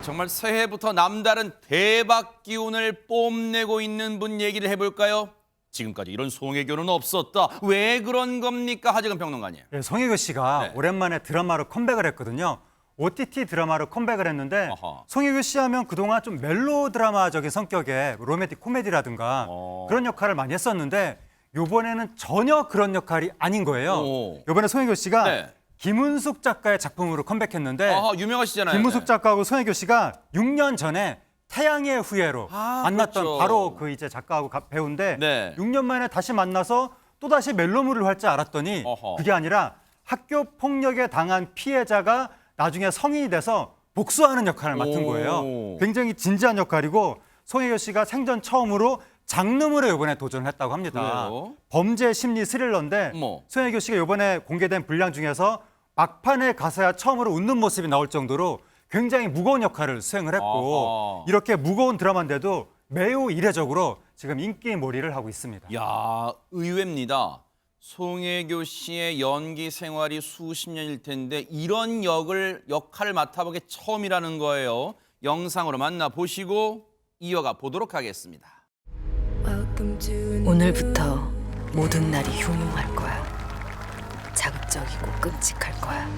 정말 새해부터 남다른 대박 기운을 뽐내고 있는 분 얘기를 해볼까요? 지금까지 이런 송혜교는 없었다. 왜 그런 겁니까? 하재근 평론가님. 네, 송혜교 씨가 네. 오랜만에 드라마로 컴백을 했거든요. OTT 드라마로 컴백을 했는데 아하. 송혜교 씨 하면 그동안 좀 멜로 드라마적인 성격의 로맨틱 코미디라든가 그런 역할을 많이 했었는데 이번에는 전혀 그런 역할이 아닌 거예요. 오. 이번에 송혜교 씨가 네. 김은숙 작가의 작품으로 컴백했는데 아하, 유명하시잖아요. 김은숙 네. 작가하고 송혜교 씨가 6년 전에 태양의 후예로 만났던 그렇죠. 바로 그 이제 작가하고 배우인데 네. 6년 만에 다시 만나서 또다시 멜로물을 할 줄 알았더니 어허. 그게 아니라 학교 폭력에 당한 피해자가 나중에 성인이 돼서 복수하는 역할을 맡은 오. 거예요. 굉장히 진지한 역할이고 송혜교 씨가 생전 처음으로 장르물에 이번에 도전을 했다고 합니다. 그래요? 범죄 심리 스릴러인데 어머. 송혜교 씨가 이번에 공개된 분량 중에서 막판에 가서야 처음으로 웃는 모습이 나올 정도로 굉장히 무거운 역할을 수행을 했고 아하. 이렇게 무거운 드라마인데도 매우 이례적으로 지금 인기몰이를 하고 있습니다. 야, 의외입니다. 송혜교 씨의 연기 생활이 수십 년일 텐데 이런 역할을 맡아보기 처음이라는 거예요. 영상으로 만나보시고 이어가 보도록 하겠습니다. 오늘부터 모든 날이 흉흉할 거야. 자극적이고 끔찍할 거야.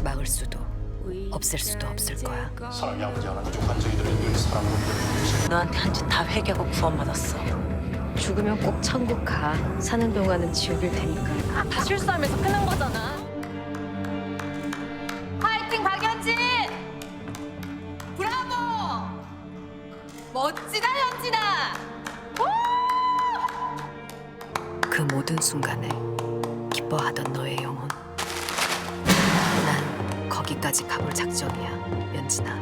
막을 수도 없앨 수도 없을 거야. 사람이 아버지 하나님 조간적이들은 늘 사람으로 부르는 너한테 한 짓 다 회개하고 구원받았어. 죽으면 꼭 천국 가. 사는 동안은 지옥일 테니까. 다 실수하면서 끝난 거잖아. 파이팅 박연진! 브라보! 멋지다 현진아! 그 모든 순간에 기뻐하던 너의 영혼. 난 거기까지 가볼 작정이야, 연진아.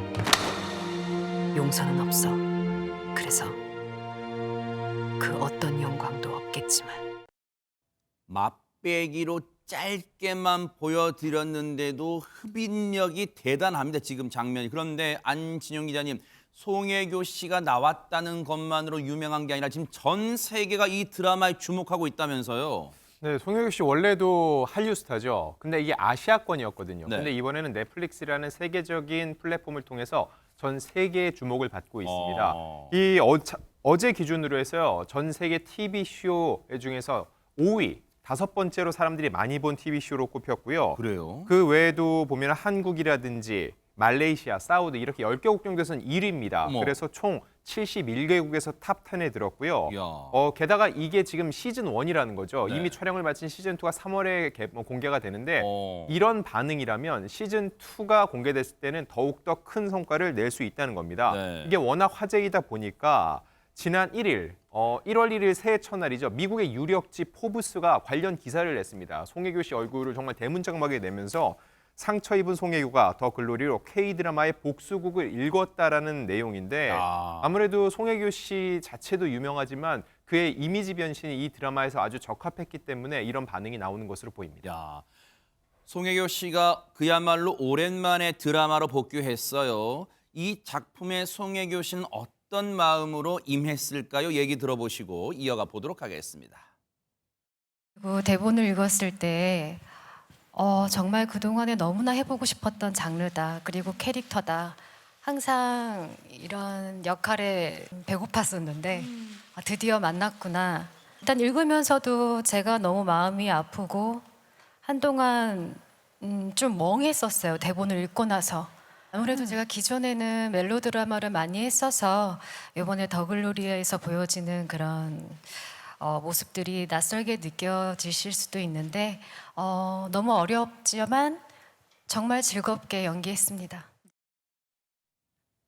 용서는 없어. 그래서 그 어떤 영광도 없겠지만. 맛배기로 짧게만 보여드렸는데도 흡입력이 대단합니다. 지금 장면이. 그런데 안진용 기자님, 송혜교 씨가 나왔다는 것만으로 유명한 게 아니라 지금 전 세계가 이 드라마에 주목하고 있다면서요. 네, 송혜교 씨 원래도 한류 스타죠. 근데 이게 아시아권이었거든요. 네. 근데 이번에는 넷플릭스라는 세계적인 플랫폼을 통해서 전 세계의 주목을 받고 있습니다. 이 어제 기준으로 해서요. 전 세계 TV 쇼 중에서 5위, 5번째로 사람들이 많이 본 TV 쇼로 꼽혔고요. 그래요? 그 외에도 보면 한국이라든지 말레이시아, 사우디 이렇게 10개국 정도에서는 1위입니다. 어머. 그래서 총 71개국에서 탑 10에 들었고요. 이야. 게다가 이게 지금 시즌 1이라는 거죠. 네. 이미 촬영을 마친 시즌 2가 3월에 공개가 되는데 어. 이런 반응이라면 시즌 2가 공개됐을 때는 더욱더 큰 성과를 낼 수 있다는 겁니다. 네. 이게 워낙 화제이다 보니까 지난 1일, 1월 1일 새해 첫날이죠. 미국의 유력지 포브스가 관련 기사를 냈습니다. 송혜교 씨 얼굴을 정말 대문짝막하게 내면서 상처 입은 송혜교가 더 글로리로 K드라마의 복수극을 읽었다라는 내용인데 야. 아무래도 송혜교 씨 자체도 유명하지만 그의 이미지 변신이 이 드라마에서 아주 적합했기 때문에 이런 반응이 나오는 것으로 보입니다. 야, 송혜교 씨가 그야말로 오랜만에 드라마로 복귀했어요. 이 작품에 송혜교 씨는 어떤 마음으로 임했을까요? 얘기 들어보시고 이어가 보도록 하겠습니다. 그리고 대본을 읽었을 때 정말 그동안에 너무나 해보고 싶었던 장르다. 그리고 캐릭터다. 항상 이런 역할에 배고팠었는데 드디어 만났구나. 일단 읽으면서도 제가 너무 마음이 아프고 한동안 좀 멍했었어요. 대본을 읽고 나서. 아무래도 제가 기존에는 멜로드라마를 많이 했어서 이번에 더글로리에서 보여지는 그런 모습들이 낯설게 느껴지실 수도 있는데 너무 어렵지만 정말 즐겁게 연기했습니다.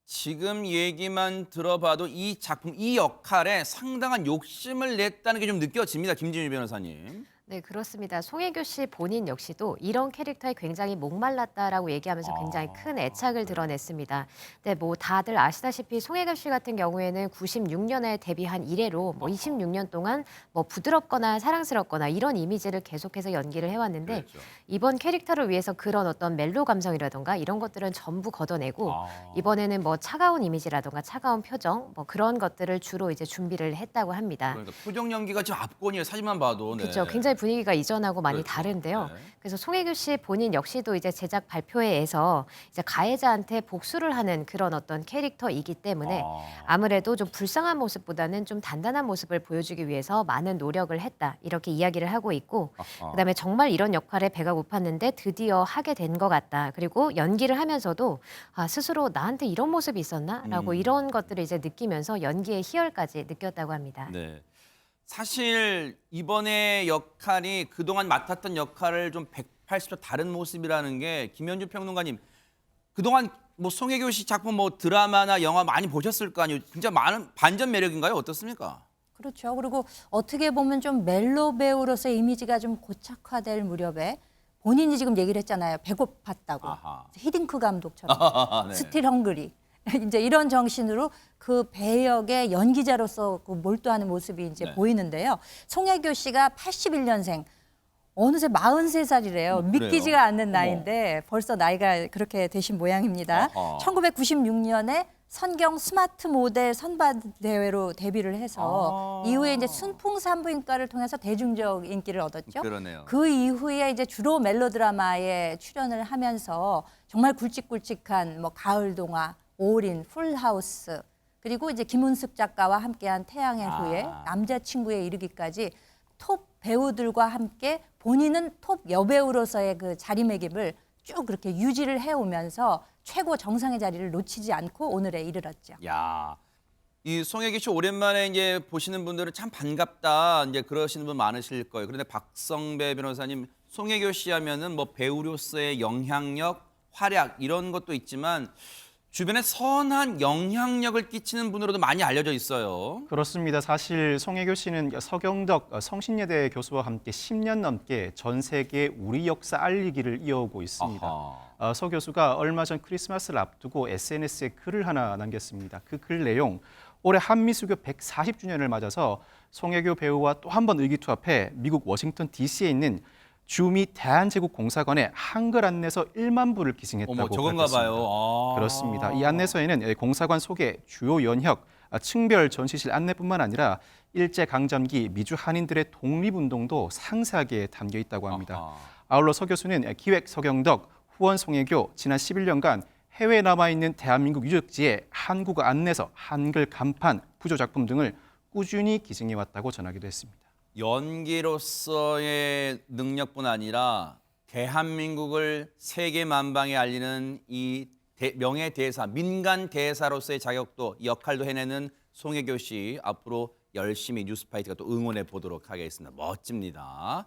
지금 얘기만 들어봐도 이 작품, 이 역할에 상당한 욕심을 냈다는 게 좀 느껴집니다. 김진유 변호사님. 네, 그렇습니다. 송혜교 씨 본인 역시도 이런 캐릭터에 굉장히 목말랐다라고 얘기하면서 굉장히 큰 애착을 드러냈습니다. 네, 뭐 다들 아시다시피 송혜교 씨 같은 경우에는 96년에 데뷔한 이래로 26년 동안 부드럽거나 사랑스럽거나 이런 이미지를 계속해서 연기를 해왔는데 그렇죠. 이번 캐릭터를 위해서 그런 어떤 멜로 감성이라던가 이런 것들은 전부 걷어내고 이번에는 차가운 이미지라던가 차가운 표정 그런 것들을 주로 이제 준비를 했다고 합니다. 그러니까 표정 연기가 지금 압권이에요. 사진만 봐도. 네. 그렇죠. 굉장히 분위기가 이전하고 많이 그렇죠. 다른데요. 네. 그래서 송혜교 씨 본인 역시도 이제 제작 발표회에서 이제 가해자한테 복수를 하는 그런 어떤 캐릭터이기 때문에 아무래도 좀 불쌍한 모습보다는 좀 단단한 모습을 보여주기 위해서 많은 노력을 했다. 이렇게 이야기를 하고 있고 그다음에 정말 이런 역할에 배가 고팠는데 드디어 하게 된 것 같다. 그리고 연기를 하면서도 아, 스스로 나한테 이런 모습이 있었나? 라고 이런 것들을 이제 느끼면서 연기의 희열까지 느꼈다고 합니다. 네. 사실 이번에 역할이 그동안 맡았던 역할을 좀 180도 다른 모습이라는 게 김현주 평론가님 그동안 뭐 송혜교 씨 작품 뭐 드라마나 영화 많이 보셨을 거 아니에요. 진짜 많은 반전 매력인가요? 어떻습니까? 그렇죠. 그리고 어떻게 보면 좀 멜로 배우로서의 이미지가 좀 고착화될 무렵에 본인이 지금 얘기를 했잖아요. 배고팠다고. 아하. 히딩크 감독처럼. 네. 스틸 헝그리. 이제 이런 정신으로 그 배역의 연기자로서 그 몰두하는 모습이 이제 네. 보이는데요. 송혜교 씨가 81년생. 어느새 43살이래요. 믿기지가 않는 나이인데 벌써 나이가 그렇게 되신 모양입니다. 아하. 1996년에 선경 스마트 모델 선발 대회로 데뷔를 해서 이후에 이제 순풍산부인과를 통해서 대중적 인기를 얻었죠. 그러네요. 그 이후에 이제 주로 멜로드라마에 출연을 하면서 정말 굵직굵직한 뭐 가을 동화, 올인, 풀하우스 그리고 이제 김은숙 작가와 함께한 태양의 후예, 남자친구에 이르기까지 톱 배우들과 함께 본인은 톱 여배우로서의 그 자리매김을 쭉 그렇게 유지를 해오면서 최고 정상의 자리를 놓치지 않고 오늘에 이르렀죠. 야, 이 송혜교 씨 오랜만에 이제 보시는 분들은 참 반갑다 이제 그러시는 분 많으실 거예요. 그런데 박성배 변호사님, 송혜교 씨 하면은 뭐 배우로서의 영향력, 활약 이런 것도 있지만 주변에 선한 영향력을 끼치는 분으로도 많이 알려져 있어요. 그렇습니다. 사실 송혜교 씨는 서경덕 성신여대 교수와 함께 10년 넘게 전 세계 우리 역사 알리기를 이어오고 있습니다. 아하. 서 교수가 얼마 전 크리스마스를 앞두고 SNS에 글을 하나 남겼습니다. 그 글 내용, 올해 한미수교 140주년을 맞아서 송혜교 배우와 또 한 번 의기투합해 미국 워싱턴 DC에 있는 주미 대한제국공사관에 한글 안내서 1만 부를 기증했다고 어머, 저건가 밝혔습니다. 봐요. 아. 그렇습니다. 이 안내서에는 공사관 소개, 주요 연혁, 층별 전시실 안내뿐만 아니라 일제강점기 미주 한인들의 독립운동도 상세하게 담겨 있다고 합니다. 아하. 아울러 서 교수는 기획 서경덕, 후원 송혜교, 지난 11년간 해외에 남아있는 대한민국 유적지의 한국어 안내서, 한글 간판, 부조 작품 등을 꾸준히 기증해왔다고 전하기도 했습니다. 연기로서의 능력뿐 아니라 대한민국을 세계 만방에 알리는 이 명예 대사, 민간 대사로서의 자격도 역할도 해내는 송혜교 씨 앞으로 열심히 뉴스파이트가 또 응원해 보도록 하겠습니다. 멋집니다.